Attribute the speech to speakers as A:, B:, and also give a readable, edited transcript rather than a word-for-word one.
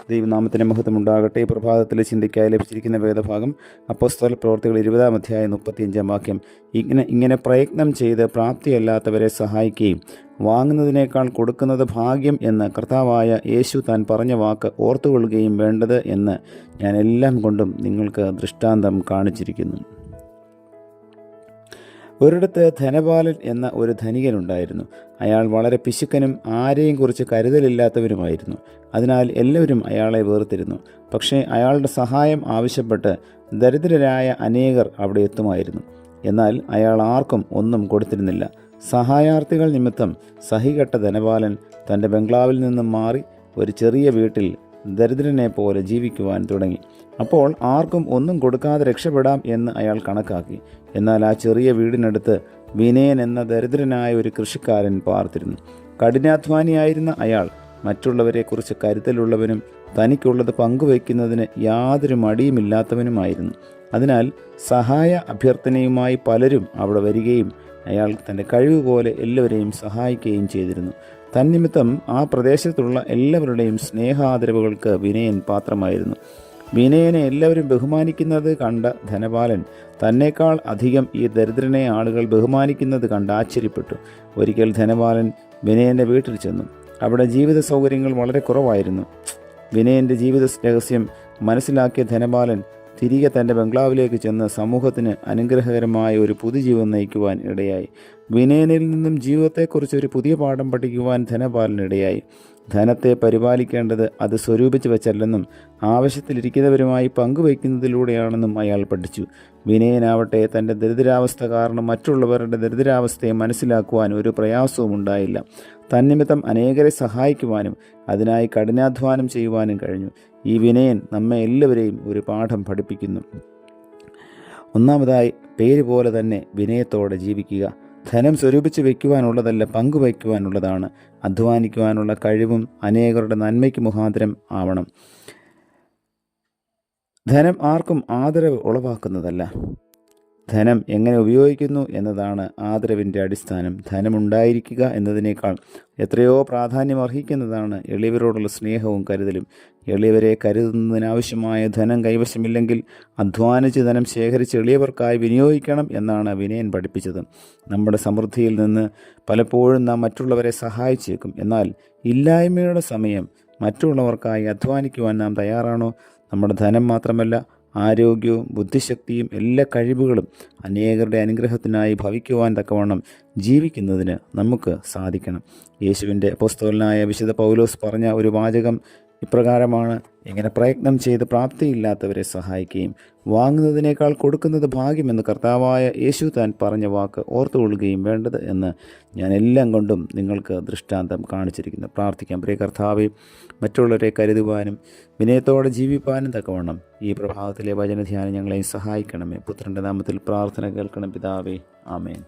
A: ദൈവനാമത്തിന് മഹത്വം ഉണ്ടാകട്ടെ. ഈ പ്രഭാതത്തിലെ ചിന്തയ്ക്കായി ലഭിച്ചിരിക്കുന്ന വേദഭാഗം അപ്പോസ്തല പ്രവർത്തികൾ 20-ാം അധ്യായം 35-ാം വാക്യം. ഇങ്ങനെ പ്രയത്നം ചെയ്ത് പ്രാപ്തിയല്ലാത്തവരെ സഹായിക്കുകയും വാങ്ങുന്നതിനേക്കാൾ കൊടുക്കുന്നത് ഭാഗ്യം എന്ന് കർത്താവായ യേശു താൻ പറഞ്ഞ വാക്ക് ഓർത്തുകൊള്ളുകയും വേണ്ടത് എന്ന് ഞാൻ എല്ലാം കൊണ്ടും നിങ്ങൾക്ക് ദൃഷ്ടാന്തം കാണിച്ചിരിക്കുന്നു. ഒരിടത്ത് ധനപാലൻ എന്ന ഒരു ധനികനുണ്ടായിരുന്നു. അയാൾ വളരെ പിശുക്കനും ആരെയും കുറിച്ച് കരുതലില്ലാത്തവരുമായിരുന്നു. അതിനാൽ എല്ലാവരും അയാളെ വെറുത്തിരുന്നു. പക്ഷേ അയാളുടെ സഹായം ആവശ്യപ്പെട്ട് ദരിദ്രരായ അനേകർ അവിടെ എത്തുമായിരുന്നു. എന്നാൽ അയാൾ ആർക്കും ഒന്നും കൊടുത്തിരുന്നില്ല. സഹായാർത്ഥികൾ നിമിത്തം സഹികെട്ട ധനപാലൻ തൻ്റെ ബംഗ്ലാവിൽ നിന്നും മാറി ഒരു ചെറിയ വീട്ടിൽ ദരിദ്രനെ പോലെ ജീവിക്കുവാൻ തുടങ്ങി. അപ്പോൾ ആർക്കും ഒന്നും കൊടുക്കാതെ രക്ഷപ്പെടാം എന്ന് അയാൾ കണക്കാക്കി. എന്നാൽ ആ ചെറിയ വീടിനടുത്ത് വിനയൻ എന്ന ദരിദ്രനായ ഒരു കൃഷിക്കാരൻ പാർത്തിരുന്നു. കഠിനാധ്വാനിയായിരുന്ന അയാൾ മറ്റുള്ളവരെക്കുറിച്ച് കരുതലുള്ളവനും തനിക്കുള്ളത് പങ്കുവയ്ക്കുന്നതിന് യാതൊരു മടിയുമില്ലാത്തവനുമായിരുന്നു. അതിനാൽ സഹായ അഭ്യർത്ഥനയുമായി പലരും അവിടെ വരികയും അയാൾ തൻ്റെ കഴിവ് പോലെ എല്ലാവരെയും സഹായിക്കുകയും ചെയ്തിരുന്നു. തന്നിമിത്തം ആ പ്രദേശത്തുള്ള എല്ലാവരുടെയും സ്നേഹാദരവുകൾക്ക് വിനയൻ പാത്രമായിരുന്നു. വിനയനെ എല്ലാവരും ബഹുമാനിക്കുന്നത് കണ്ട ധനപാലൻ തന്നേക്കാൾ അധികം ഈ ദരിദ്രനെ ആളുകൾ ബഹുമാനിക്കുന്നത് കണ്ട് ആശ്ചര്യപ്പെട്ടു. ഒരിക്കൽ ധനപാലൻ വിനയൻ്റെ വീട്ടിൽ ചെന്നു. അവിടെ ജീവിത സൗകര്യങ്ങൾ വളരെ കുറവായിരുന്നു. വിനയൻ്റെ ജീവിത രഹസ്യം മനസ്സിലാക്കിയ ധനപാലൻ തിരികെ തൻ്റെ ബംഗ്ലാവിലേക്ക് ചെന്ന് സമൂഹത്തിന് അനുഗ്രഹകരമായ ഒരു പുതുജീവൻ നയിക്കുവാൻ ഇടയായി. വിനയനിൽ നിന്നും ജീവിതത്തെക്കുറിച്ചൊരു പുതിയ പാഠം പഠിക്കുവാൻ ധനപാലനിടയായി. ധനത്തെ പരിപാലിക്കേണ്ടത് അത് സ്വരൂപിച്ച് വെച്ചല്ലെന്നും ആവശ്യത്തിലിരിക്കുന്നവരുമായി പങ്കുവയ്ക്കുന്നതിലൂടെയാണെന്നും അയാൾ പഠിച്ചു. വിനയനാവട്ടെ തൻ്റെ ദരിദ്രാവസ്ഥ കാരണം മറ്റുള്ളവരുടെ ദരിദ്രാവസ്ഥയെ മനസ്സിലാക്കുവാൻ ഒരു പ്രയാസവും ഉണ്ടായില്ല. തന്നിമിത്തം അനേകരെ സഹായിക്കുവാനും അതിനായി കഠിനാധ്വാനം ചെയ്യുവാനും കഴിഞ്ഞു. ഈ വിനയൻ നമ്മെ എല്ലാവരെയും ഒരു പാഠം പഠിപ്പിക്കുന്നു. ഒന്നാമതായി, പേര് പോലെ തന്നെ വിനയത്തോടെ ജീവിക്കുക. ധനം സ്വരൂപിച്ച് വയ്ക്കുവാനുള്ളതല്ല, പങ്കുവയ്ക്കുവാനുള്ളതാണ്. അധ്വാനിക്കുവാനുള്ള കഴിവും അനേകരുടെ നന്മയ്ക്ക് മുഖാന്തരം ആവണം. ധനം ആർക്കും ആദരവ് ഉളവാക്കുന്നതല്ല. ധനം എങ്ങനെ ഉപയോഗിക്കുന്നു എന്നതാണ് ആദരവിൻ്റെ അടിസ്ഥാനം. ധനമുണ്ടായിരിക്കുക എന്നതിനേക്കാൾ എത്രയോ പ്രാധാന്യം അർഹിക്കുന്നതാണ് എളിയവരോടുള്ള സ്നേഹവും കരുതലും. എളിയവരെ കരുതുന്നതിനാവശ്യമായ ധനം കൈവശമില്ലെങ്കിൽ അധ്വാനിച്ച് ധനം ശേഖരിച്ച് എളിയവർക്കായി വിനിയോഗിക്കണം എന്നാണ് വിനയൻ പഠിപ്പിച്ചത്. നമ്മുടെ സമൃദ്ധിയിൽ നിന്ന് പലപ്പോഴും നാം മറ്റുള്ളവരെ സഹായിച്ചേക്കും. എന്നാൽ ഇല്ലായ്മയുടെ സമയം മറ്റുള്ളവർക്കായി അധ്വാനിക്കുവാൻ നാം തയ്യാറാണോ? നമ്മുടെ ധനം മാത്രമല്ല, ആരോഗ്യവും ബുദ്ധിശക്തിയും എല്ലാ കഴിവുകളും അനേകരുടെ അനുഗ്രഹത്തിനായി ഭവിക്കുവാൻ തക്കവണ്ണം ജീവിക്കുന്നതിന് നമുക്ക് സാധിക്കണം. യേശുവിൻ്റെ അപ്പോസ്തലനായ വിശുദ്ധ പൗലോസ് പറഞ്ഞ ഒരു വാചകം ഇപ്രകാരമാണ്: ഇങ്ങനെ പ്രയത്നം ചെയ്ത് പ്രാപ്തിയില്ലാത്തവരെ സഹായിക്കുകയും വാങ്ങുന്നതിനേക്കാൾ കൊടുക്കുന്നത് ഭാഗ്യമെന്ന് കർത്താവായ യേശു താൻ പറഞ്ഞ വാക്ക് ഓർത്തുകൊള്ളുകയും വേണ്ടത് എന്ന് ഞാൻ എല്ലാം കൊണ്ടും നിങ്ങൾക്ക് ദൃഷ്ടാന്തം കാണിച്ചിരിക്കുന്നു. പ്രാർത്ഥിക്കാം. പ്രിയ കർത്താവേ, മറ്റുള്ളവരെ കരുതുവാനും വിനയത്തോടെ ജീവിപ്പാനും തക്കവണ്ണം ഈ പ്രഭാതത്തിലെ വചനധ്യാനം ഞങ്ങളെ സഹായിക്കണമേ. പുത്രൻ്റെ നാമത്തിൽ പ്രാർത്ഥന കേൾക്കണം പിതാവേ. ആമേൻ.